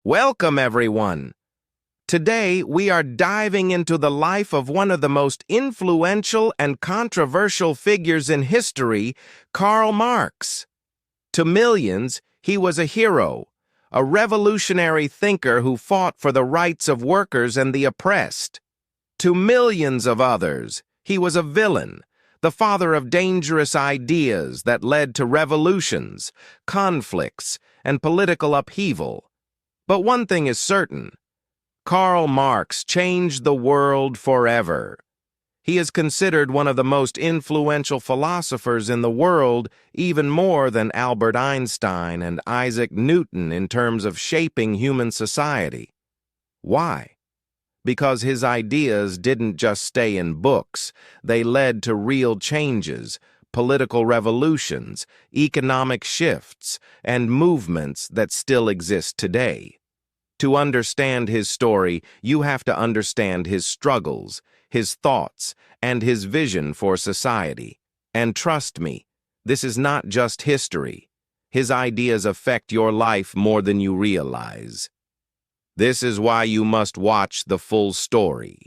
Welcome, everyone. Today, we are diving into the life of one of the most influential and controversial figures in history, Karl Marx. To millions, he was a hero, a revolutionary thinker who fought for the rights of workers and the oppressed. To millions of others, he was a villain, the father of dangerous ideas that led to revolutions, conflicts, and political upheaval. But one thing is certain: Karl Marx changed the world forever. He is considered one of the most influential philosophers in the world, even more than Albert Einstein and Isaac Newton in terms of shaping human society. Why? Because his ideas didn't just stay in books, they led to real changes, political revolutions, economic shifts, and movements that still exist today. To understand his story, you have to understand his struggles, his thoughts, and his vision for society. And trust me, this is not just history. His ideas affect your life more than you realize. This is why you must watch the full story.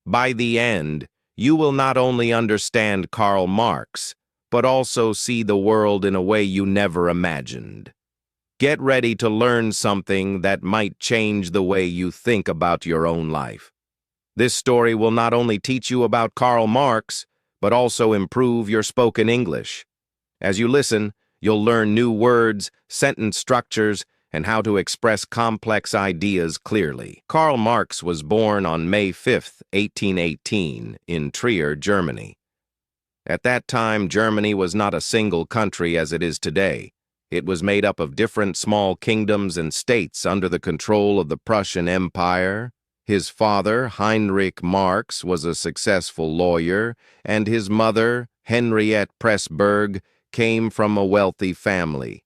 By the end, you will not only understand Karl Marx, but also see the world in a way you never imagined. Get ready to learn something that might change the way you think about your own life. This story will not only teach you about Karl Marx, but also improve your spoken English. As you listen, you'll learn new words, sentence structures, and how to express complex ideas clearly. Karl Marx was born on May 5, 1818, in Trier, Germany. At that time, Germany was not a single country as it is today. It was made up of different small kingdoms and states under the control of the Prussian Empire. His father, Heinrich Marx, was a successful lawyer, and his mother, Henriette Pressburg, came from a wealthy family.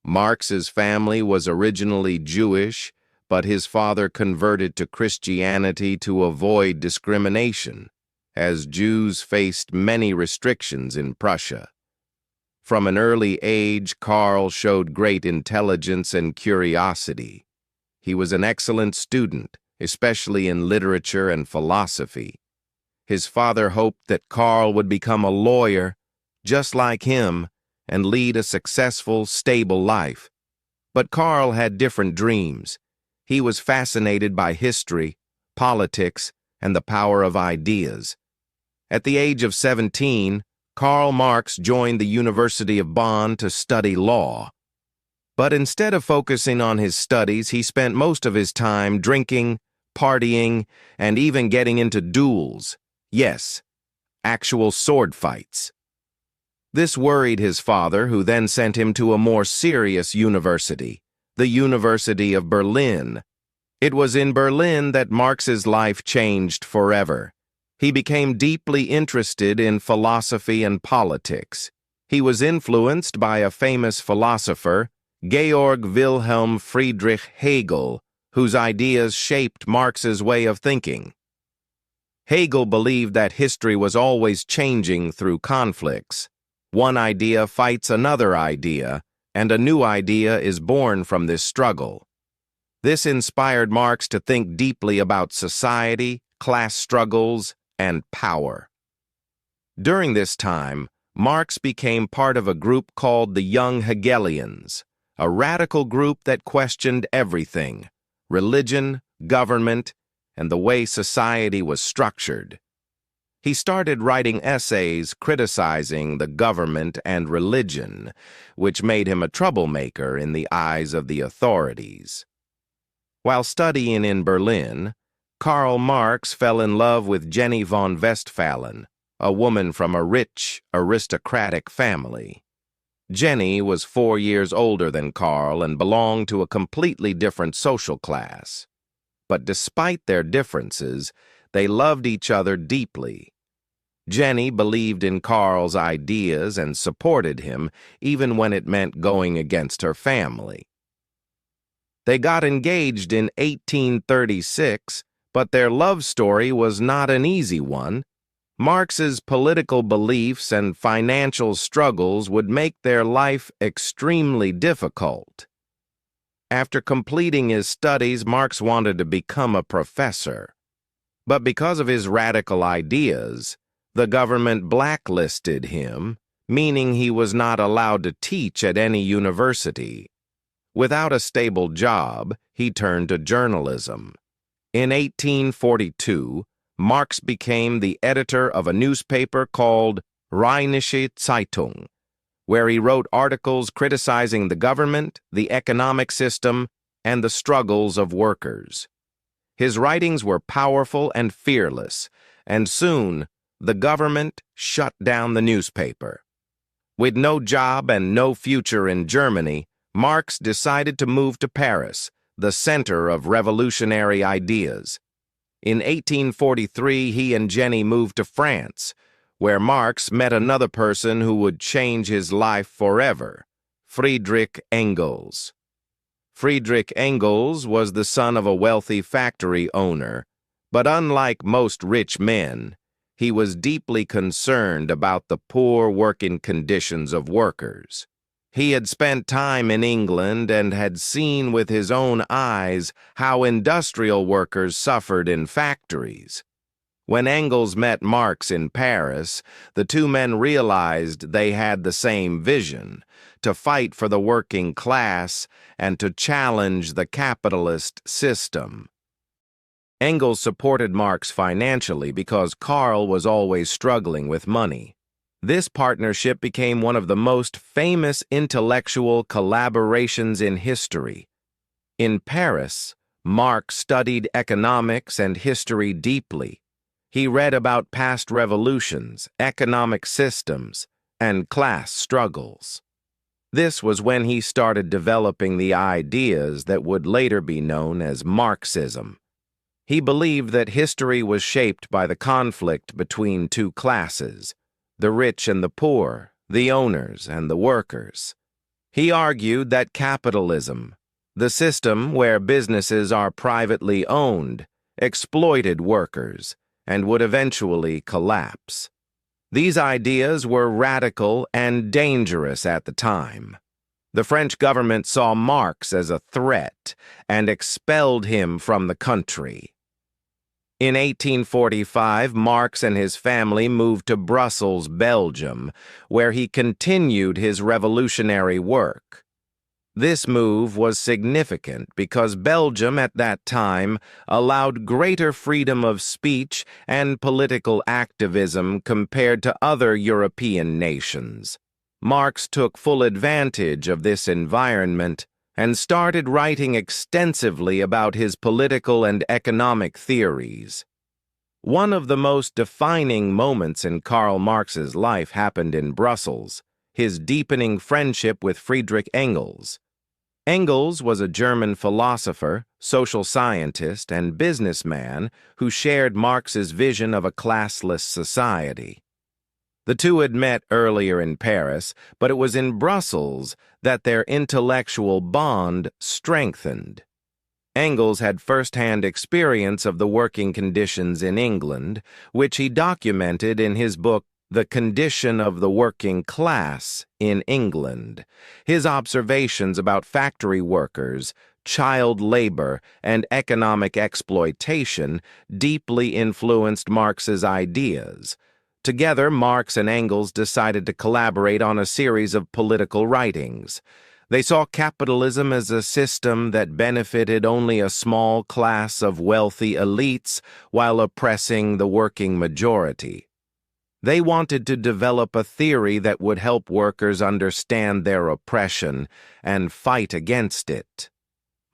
Marx's family was originally Jewish, but his father converted to Christianity to avoid discrimination, as Jews faced many restrictions in Prussia. From an early age, Karl showed great intelligence and curiosity. He was an excellent student, especially in literature and philosophy. His father hoped that Karl would become a lawyer, just like him, and lead a successful, stable life. But Karl had different dreams. He was fascinated by history, politics, and the power of ideas. At the age of 17, Karl Marx joined the University of Bonn to study law. But instead of focusing on his studies, he spent most of his time drinking, partying, and even getting into duels. Yes, actual sword fights. This worried his father, who then sent him to a more serious university, the University of Berlin. It was in Berlin that Marx's life changed forever. He became deeply interested in philosophy and politics. He was influenced by a famous philosopher, Georg Wilhelm Friedrich Hegel, whose ideas shaped Marx's way of thinking. Hegel believed that history was always changing through conflicts. One idea fights another idea, and a new idea is born from this struggle. This inspired Marx to think deeply about society, class struggles, and power. During this time, Marx became part of a group called the Young Hegelians, a radical group that questioned everything: religion, government, and the way society was structured. He started writing essays criticizing the government and religion, which made him a troublemaker in the eyes of the authorities. While studying in Berlin, Karl Marx fell in love with Jenny von Westphalen, a woman from a rich, aristocratic family. Jenny was 4 years older than Karl and belonged to a completely different social class. But despite their differences, they loved each other deeply. Jenny believed in Karl's ideas and supported him, even when it meant going against her family. They got engaged in 1836, but their love story was not an easy one. Marx's political beliefs and financial struggles would make their life extremely difficult. After completing his studies, Marx wanted to become a professor. But because of his radical ideas, the government blacklisted him, meaning he was not allowed to teach at any university. Without a stable job, he turned to journalism. In 1842, Marx became the editor of a newspaper called Rheinische Zeitung, where he wrote articles criticizing the government, the economic system, and the struggles of workers. His writings were powerful and fearless, and soon the government shut down the newspaper. With no job and no future in Germany, Marx decided to move to Paris, the center of revolutionary ideas. In 1843, he and Jenny moved to France, where Marx met another person who would change his life forever, Friedrich Engels. Friedrich Engels was the son of a wealthy factory owner, but unlike most rich men, he was deeply concerned about the poor working conditions of workers. He had spent time in England and had seen with his own eyes how industrial workers suffered in factories. When Engels met Marx in Paris, the two men realized they had the same vision: to fight for the working class and to challenge the capitalist system. Engels supported Marx financially because Karl was always struggling with money. This partnership became one of the most famous intellectual collaborations in history. In Paris, Marx studied economics and history deeply. He read about past revolutions, economic systems, and class struggles. This was when he started developing the ideas that would later be known as Marxism. He believed that history was shaped by the conflict between two classes: the rich and the poor, the owners and the workers. He argued that capitalism, the system where businesses are privately owned, exploited workers and would eventually collapse. These ideas were radical and dangerous at the time. The French government saw Marx as a threat and expelled him from the country. In 1845, Marx and his family moved to Brussels, Belgium, where he continued his revolutionary work. This move was significant because Belgium at that time allowed greater freedom of speech and political activism compared to other European nations. Marx took full advantage of this environment and started writing extensively about his political and economic theories. One of the most defining moments in Karl Marx's life happened in Brussels, his deepening friendship with Friedrich Engels. Engels was a German philosopher, social scientist, and businessman who shared Marx's vision of a classless society. The two had met earlier in Paris, but it was in Brussels that their intellectual bond strengthened. Engels had first-hand experience of the working conditions in England, which he documented in his book The Condition of the Working Class in England. His observations about factory workers, child labor, and economic exploitation deeply influenced Marx's ideas. Together, Marx and Engels decided to collaborate on a series of political writings. They saw capitalism as a system that benefited only a small class of wealthy elites while oppressing the working majority. They wanted to develop a theory that would help workers understand their oppression and fight against it.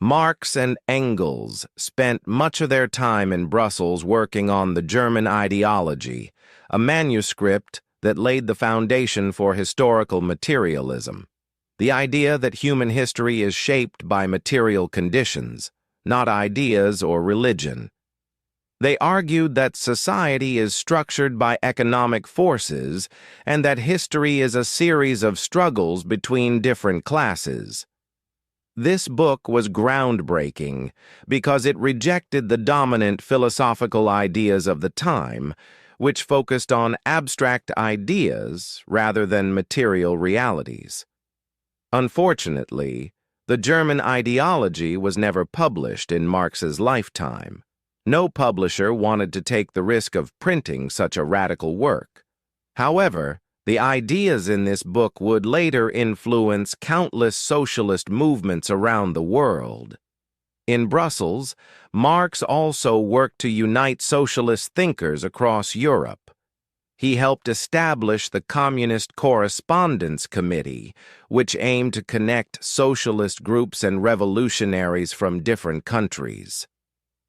Marx and Engels spent much of their time in Brussels working on the German ideology, a manuscript that laid the foundation for historical materialism, the idea that human history is shaped by material conditions, not ideas or religion. They argued that society is structured by economic forces and that history is a series of struggles between different classes. This book was groundbreaking because it rejected the dominant philosophical ideas of the time, which focused on abstract ideas rather than material realities. Unfortunately, The German ideology was never published in Marx's lifetime. No publisher wanted to take the risk of printing such a radical work. However, the ideas in this book would later influence countless socialist movements around the world. In Brussels, Marx also worked to unite socialist thinkers across Europe. He helped establish the Communist Correspondence Committee, which aimed to connect socialist groups and revolutionaries from different countries.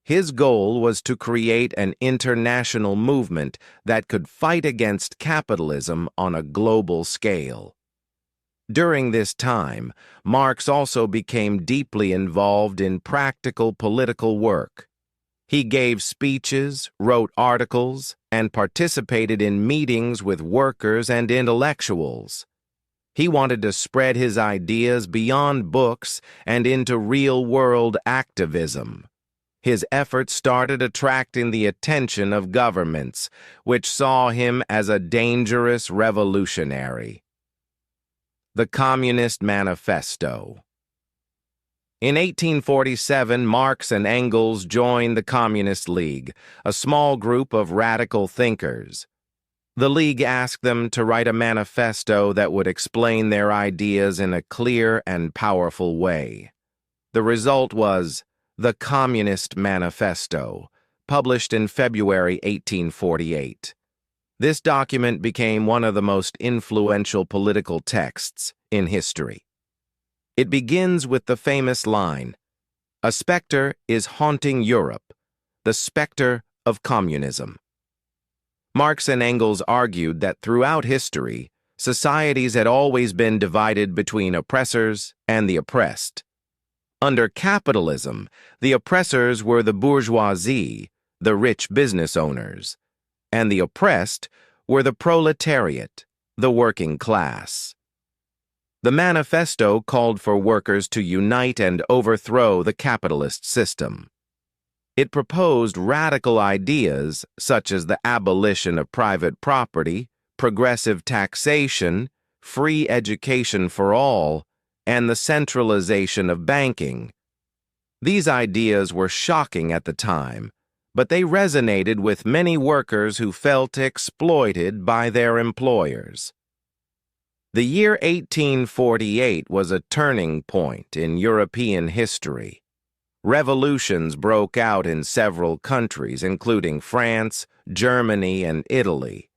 His goal was to create an international movement that could fight against capitalism on a global scale. During this time, Marx also became deeply involved in practical political work. He gave speeches, wrote articles, and participated in meetings with workers and intellectuals. He wanted to spread his ideas beyond books and into real-world activism. His efforts started attracting the attention of governments, which saw him as a dangerous revolutionary. The Communist Manifesto. In 1847, Marx and Engels joined the Communist League, a small group of radical thinkers. The League asked them to write a manifesto that would explain their ideas in a clear and powerful way. The result was the Communist Manifesto, published in February 1848. This document became one of the most influential political texts in history. It begins with the famous line, "A specter is haunting Europe, the specter of communism." Marx and Engels argued that throughout history, societies had always been divided between oppressors and the oppressed. Under capitalism, the oppressors were the bourgeoisie, the rich business owners, and the oppressed were the proletariat, the working class. The manifesto called for workers to unite and overthrow the capitalist system. It proposed radical ideas such as the abolition of private property, progressive taxation, free education for all, and the centralization of banking. These ideas were shocking at the time, but they resonated with many workers who felt exploited by their employers. The year 1848 was a turning point in European history. Revolutions broke out in several countries, including France, Germany, and Italy.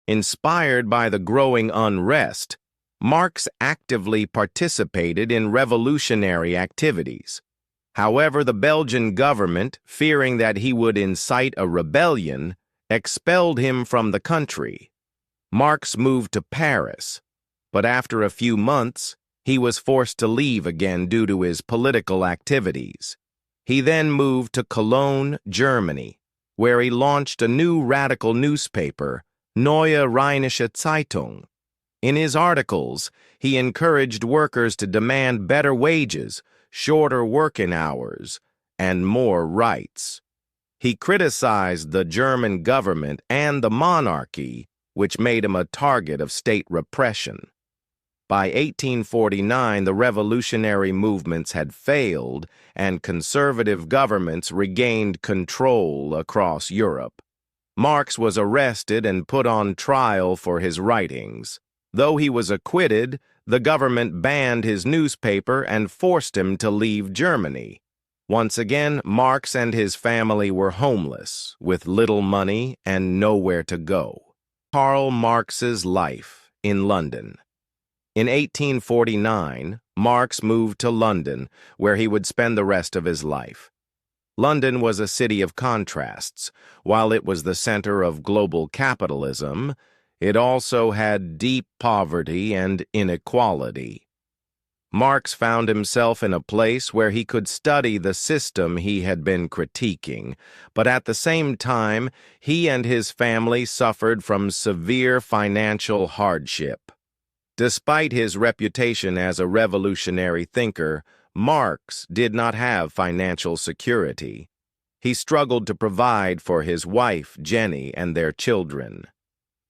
Inspired by the growing unrest, Marx actively participated in revolutionary activities. However, the Belgian government, fearing that he would incite a rebellion, expelled him from the country. Marx moved to Paris, but after a few months, he was forced to leave again due to his political activities. He then moved to Cologne, Germany, where he launched a new radical newspaper, Neue Rheinische Zeitung. In his articles, he encouraged workers to demand better wages, shorter working hours, and more rights. He criticized the German government and the monarchy, which made him a target of state repression. By 1849, the revolutionary movements had failed, and conservative governments regained control across Europe. Marx was arrested and put on trial for his writings. Though he was acquitted, the government banned his newspaper and forced him to leave Germany. Once again, Marx and his family were homeless, with little money and nowhere to go. Karl Marx's life in London. In 1849, Marx moved to London, where he would spend the rest of his life. London was a city of contrasts. While it was the center of global capitalism, it also had deep poverty and inequality. Marx found himself in a place where he could study the system he had been critiquing, but at the same time, he and his family suffered from severe financial hardship. Despite his reputation as a revolutionary thinker, Marx did not have financial security. He struggled to provide for his wife, Jenny, and their children.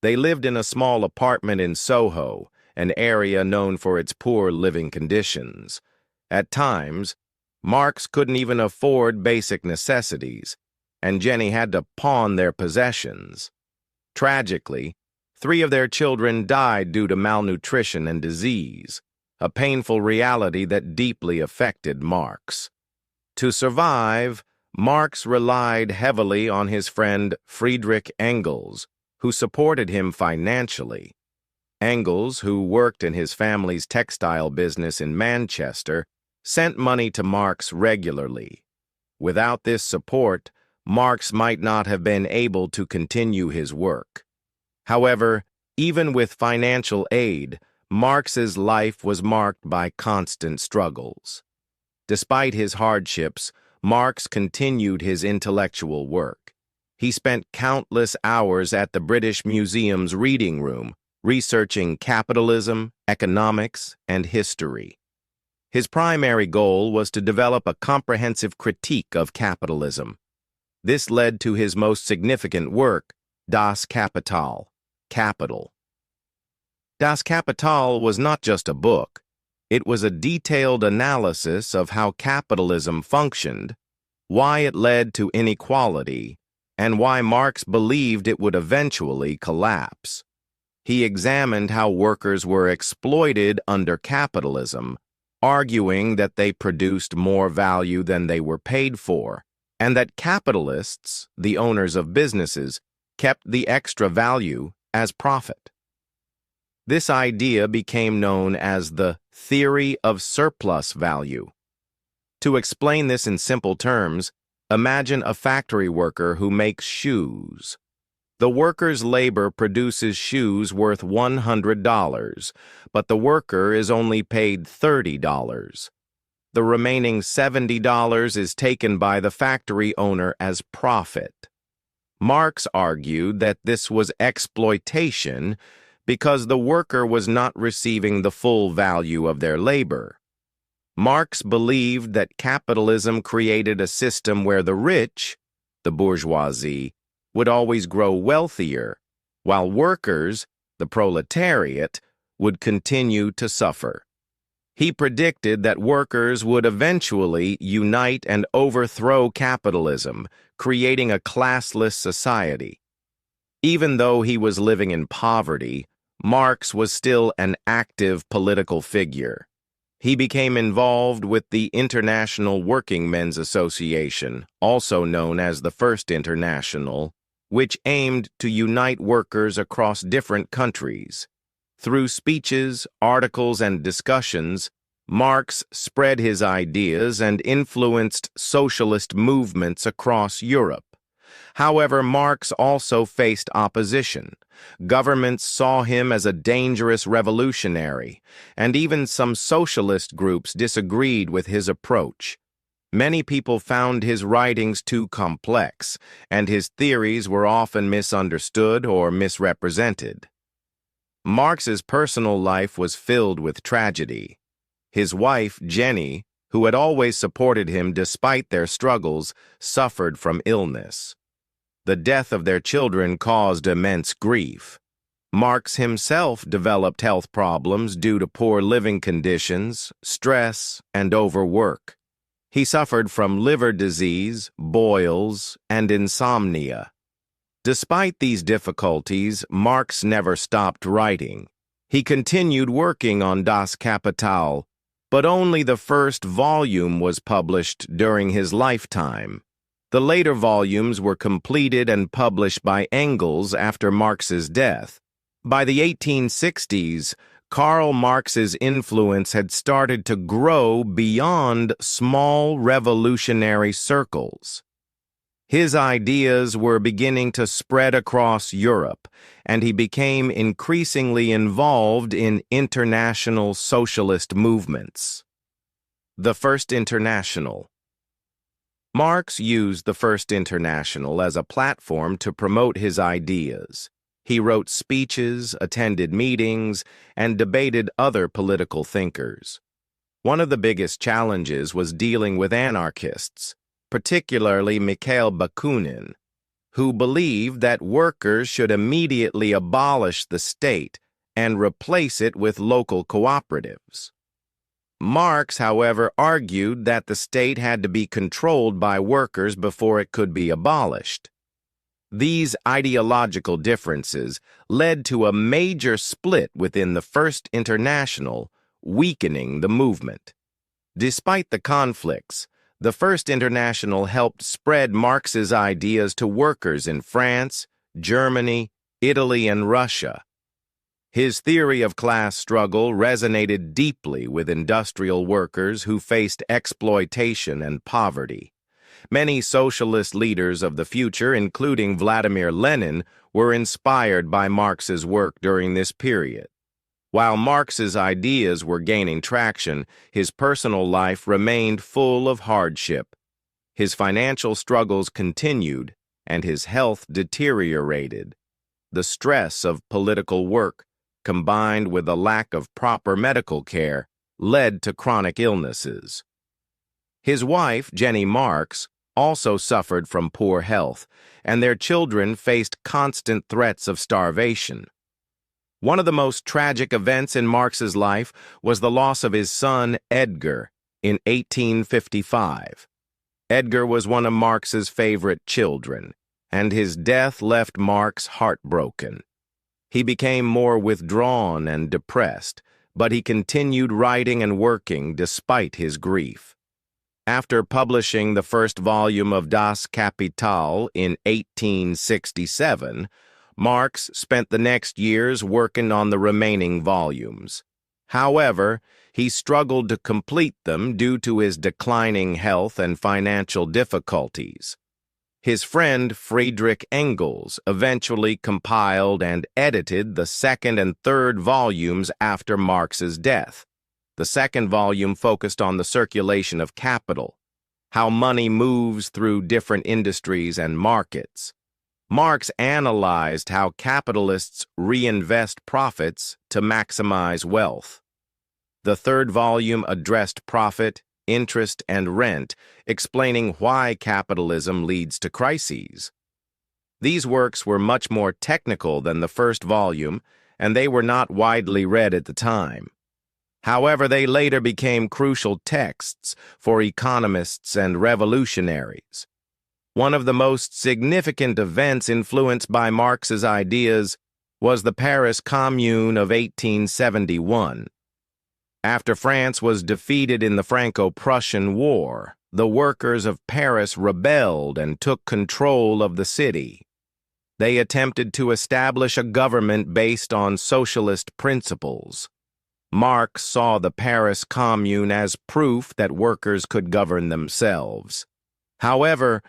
They lived in a small apartment in Soho, an area known for its poor living conditions. At times, Marx couldn't even afford basic necessities, and Jenny had to pawn their possessions. Tragically, 3 of their children died due to malnutrition and disease, a painful reality that deeply affected Marx. To survive, Marx relied heavily on his friend Friedrich Engels, who supported him financially. Engels, who worked in his family's textile business in Manchester, sent money to Marx regularly. Without this support, Marx might not have been able to continue his work. However, even with financial aid, Marx's life was marked by constant struggles. Despite his hardships, Marx continued his intellectual work. He spent countless hours at the British Museum's reading room, researching capitalism, economics, and history. His primary goal was to develop a comprehensive critique of capitalism. This led to his most significant work, Das Kapital, Capital. Das Kapital was not just a book. It was a detailed analysis of how capitalism functioned, why it led to inequality, and why Marx believed it would eventually collapse. He examined how workers were exploited under capitalism, arguing that they produced more value than they were paid for, and that capitalists, the owners of businesses, kept the extra value as profit. This idea became known as the theory of surplus value. To explain this in simple terms, imagine a factory worker who makes shoes. The worker's labor produces shoes worth $100, but the worker is only paid $30. The remaining $70 is taken by the factory owner as profit. Marx argued that this was exploitation because the worker was not receiving the full value of their labor. Marx believed that capitalism created a system where the rich, the bourgeoisie, would always grow wealthier, while workers, the proletariat, would continue to suffer. He predicted that workers would eventually unite and overthrow capitalism, creating a classless society. Even though he was living in poverty, Marx was still an active political figure. He became involved with the International Working Men's Association, also known as the First International, which aimed to unite workers across different countries. Through speeches, articles, and discussions, Marx spread his ideas and influenced socialist movements across Europe. However, Marx also faced opposition. Governments saw him as a dangerous revolutionary, and even some socialist groups disagreed with his approach. Many people found his writings too complex, and his theories were often misunderstood or misrepresented. Marx's personal life was filled with tragedy. His wife, Jenny, who had always supported him despite their struggles, suffered from illness. The death of their children caused immense grief. Marx himself developed health problems due to poor living conditions, stress, and overwork. He suffered from liver disease, boils, and insomnia. Despite these difficulties, Marx never stopped writing. He continued working on Das Kapital, but only the first volume was published during his lifetime. The later volumes were completed and published by Engels after Marx's death. By the 1860s, Karl Marx's influence had started to grow beyond small revolutionary circles. His ideas were beginning to spread across Europe, and he became increasingly involved in international socialist movements. The First International. Marx used the First International as a platform to promote his ideas. He wrote speeches, attended meetings, and debated other political thinkers. One of the biggest challenges was dealing with anarchists, particularly Mikhail Bakunin, who believed that workers should immediately abolish the state and replace it with local cooperatives. Marx, however, argued that the state had to be controlled by workers before it could be abolished. These ideological differences led to a major split within the First International, weakening the movement. Despite the conflicts, the First International helped spread Marx's ideas to workers in France, Germany, Italy, and Russia. His theory of class struggle resonated deeply with industrial workers who faced exploitation and poverty. Many socialist leaders of the future, including Vladimir Lenin, were inspired by Marx's work during this period. While Marx's ideas were gaining traction, his personal life remained full of hardship. His financial struggles continued, and his health deteriorated. The stress of political work, combined with a lack of proper medical care, led to chronic illnesses. His wife, Jenny Marx, also suffered from poor health, and their children faced constant threats of starvation. One of the most tragic events in Marx's life was the loss of his son, Edgar, in 1855. Edgar was one of Marx's favorite children, and his death left Marx heartbroken. He became more withdrawn and depressed, but he continued writing and working despite his grief. After publishing the first volume of Das Kapital in 1867, Marx spent the next years working on the remaining volumes. However, he struggled to complete them due to his declining health and financial difficulties. His friend Friedrich Engels eventually compiled and edited the second and third volumes after Marx's death. The second volume focused on the circulation of capital, how money moves through different industries and markets. Marx analyzed how capitalists reinvest profits to maximize wealth. The third volume addressed profit, interest, and rent, explaining why capitalism leads to crises. These works were much more technical than the first volume, and they were not widely read at the time. However, they later became crucial texts for economists and revolutionaries. One of the most significant events influenced by Marx's ideas was the Paris Commune of 1871. After France was defeated in the Franco-Prussian War, the workers of Paris rebelled and took control of the city. They attempted to establish a government based on socialist principles. Marx saw the Paris Commune as proof that workers could govern themselves. However,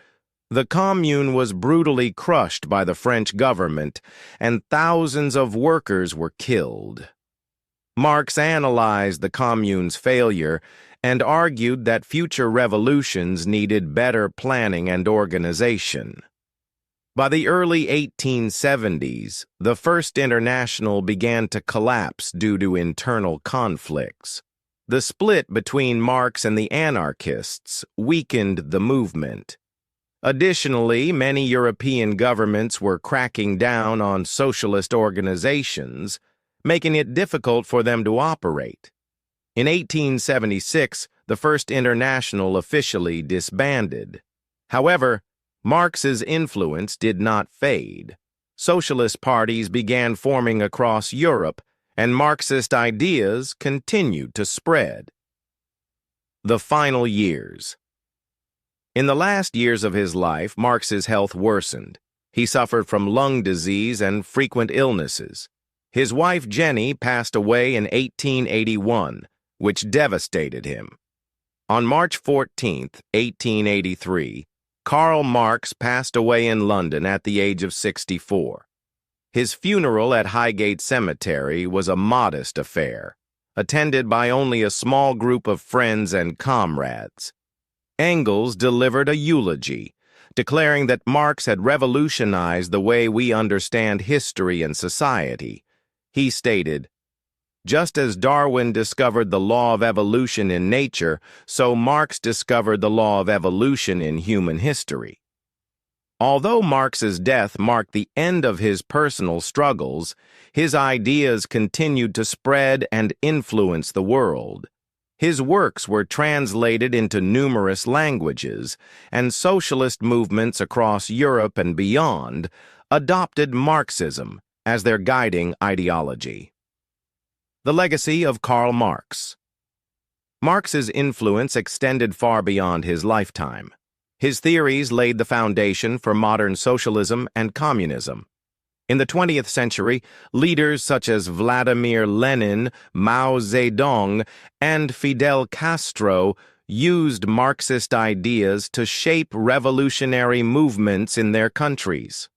the Commune was brutally crushed by the French government, and thousands of workers were killed. Marx analyzed the Commune's failure and argued that future revolutions needed better planning and organization. By the early 1870s, the First International began to collapse due to internal conflicts. The split between Marx and the anarchists weakened the movement. Additionally, many European governments were cracking down on socialist organizations, making it difficult for them to operate. In 1876, the First International officially disbanded. However, Marx's influence did not fade. Socialist parties began forming across Europe, and Marxist ideas continued to spread. The final years. In the last years of his life, Marx's health worsened. He suffered from lung disease and frequent illnesses. His wife Jenny passed away in 1881, which devastated him. On March 14, 1883, Karl Marx passed away in London at the age of 64. His funeral at Highgate Cemetery was a modest affair, attended by only a small group of friends and comrades. Engels delivered a eulogy, declaring that Marx had revolutionized the way we understand history and society. He stated, "Just as Darwin discovered the law of evolution in nature, so Marx discovered the law of evolution in human history." Although Marx's death marked the end of his personal struggles, his ideas continued to spread and influence the world. His works were translated into numerous languages, and socialist movements across Europe and beyond adopted Marxism as their guiding ideology. The legacy of Karl Marx. Marx's influence extended far beyond his lifetime. His theories laid the foundation for modern socialism and communism. In the 20th century, leaders such as Vladimir Lenin, Mao Zedong, and Fidel Castro used Marxist ideas to shape revolutionary movements in their countries.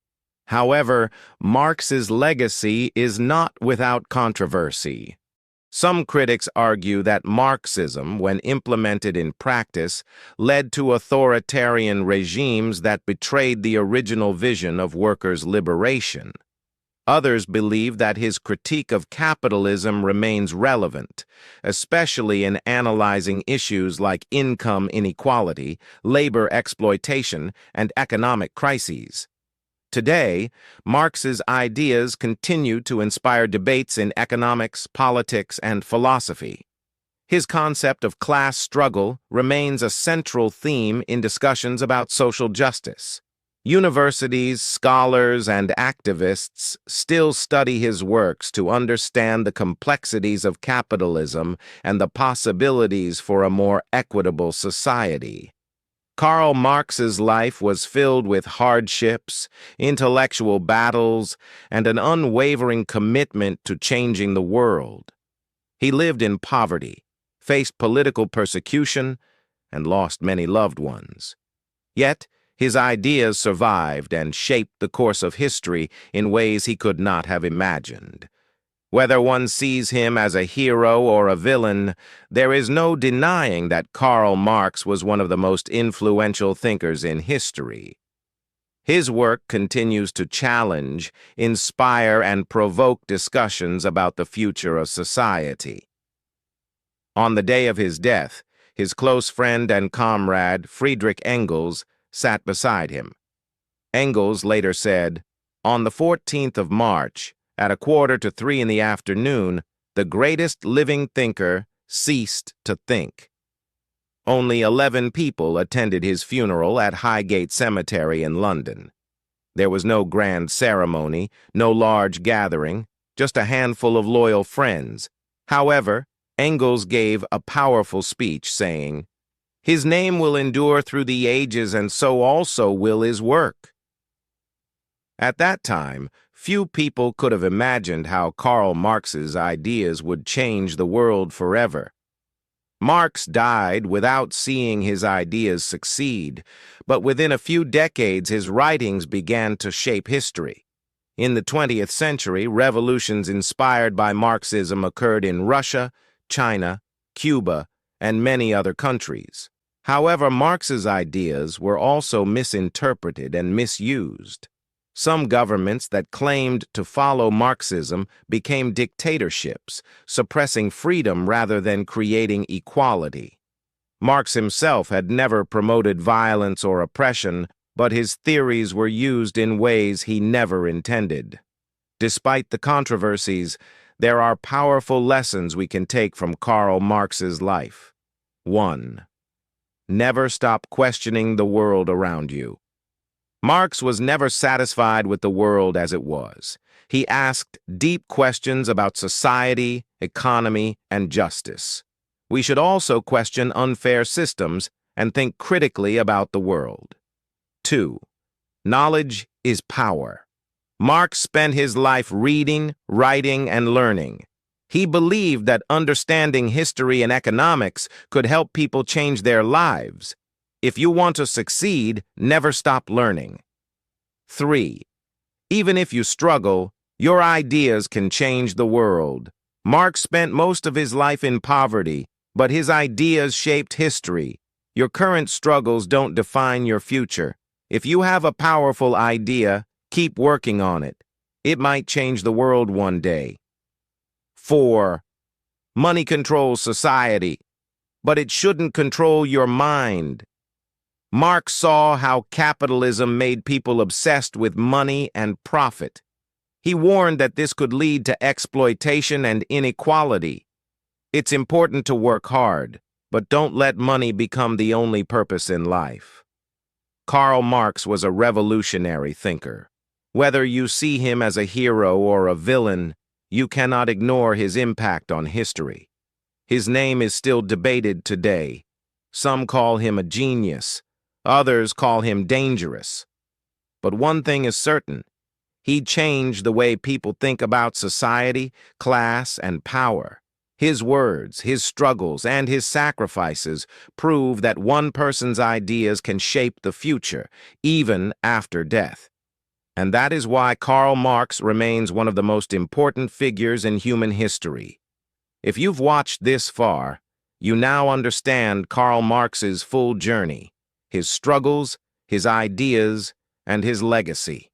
However, Marx's legacy is not without controversy. Some critics argue that Marxism, when implemented in practice, led to authoritarian regimes that betrayed the original vision of workers' liberation. Others believe that his critique of capitalism remains relevant, especially in analyzing issues like income inequality, labor exploitation, and economic crises. Today, Marx's ideas continue to inspire debates in economics, politics, and philosophy. His concept of class struggle remains a central theme in discussions about social justice. Universities, scholars, and activists still study his works to understand the complexities of capitalism and the possibilities for a more equitable society. Karl Marx's life was filled with hardships, intellectual battles, and an unwavering commitment to changing the world. He lived in poverty, faced political persecution, and lost many loved ones. Yet, his ideas survived and shaped the course of history in ways he could not have imagined. Whether one sees him as a hero or a villain, there is no denying that Karl Marx was one of the most influential thinkers in history. His work continues to challenge, inspire, and provoke discussions about the future of society. On the day of his death, his close friend and comrade, Friedrich Engels, sat beside him. Engels later said, "On the 14th of March, at 2:45 in the afternoon, the greatest living thinker ceased to think." Only 11 people attended his funeral at Highgate Cemetery in London. There was no grand ceremony, no large gathering, just a handful of loyal friends. However, Engels gave a powerful speech saying, "His name will endure through the ages, and so also will his work." At that time, few people could have imagined how Karl Marx's ideas would change the world forever. Marx died without seeing his ideas succeed, but within a few decades his writings began to shape history. In the 20th century, revolutions inspired by Marxism occurred in Russia, China, Cuba, and many other countries. However, Marx's ideas were also misinterpreted and misused. Some governments that claimed to follow Marxism became dictatorships, suppressing freedom rather than creating equality. Marx himself had never promoted violence or oppression, but his theories were used in ways he never intended. Despite the controversies, there are powerful lessons we can take from Karl Marx's life. 1. Never stop questioning the world around you. Marx was never satisfied with the world as it was. He asked deep questions about society, economy, and justice. We should also question unfair systems and think critically about the world. 2. Knowledge is power. Marx spent his life reading, writing, and learning. He believed that understanding history and economics could help people change their lives. If you want to succeed, never stop learning. 3. Even if you struggle, your ideas can change the world. Marx spent most of his life in poverty, but his ideas shaped history. Your current struggles don't define your future. If you have a powerful idea, keep working on it. It might change the world one day. 4. Money controls society, but it shouldn't control your mind. Marx saw how capitalism made people obsessed with money and profit. He warned that this could lead to exploitation and inequality. It's important to work hard, but don't let money become the only purpose in life. Karl Marx was a revolutionary thinker. Whether you see him as a hero or a villain, you cannot ignore his impact on history. His name is still debated today. Some call him a genius, others call him dangerous. But one thing is certain: he changed the way people think about society, class, and power. His words, his struggles, and his sacrifices prove that one person's ideas can shape the future, even after death. And that is why Karl Marx remains one of the most important figures in human history. If you've watched this far, you now understand Karl Marx's full journey, his struggles, his ideas, and his legacy.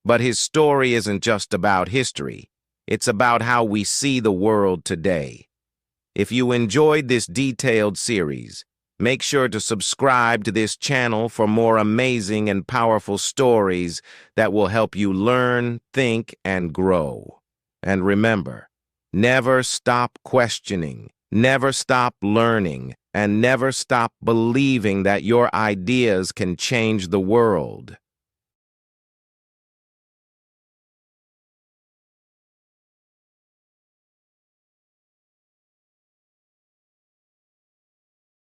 But his story isn't just about history. It's about how we see the world today. If you enjoyed this detailed series, make sure to subscribe to this channel for more amazing and powerful stories that will help you learn, think, and grow. And remember, never stop questioning, never stop learning, and never stop believing that your ideas can change the world.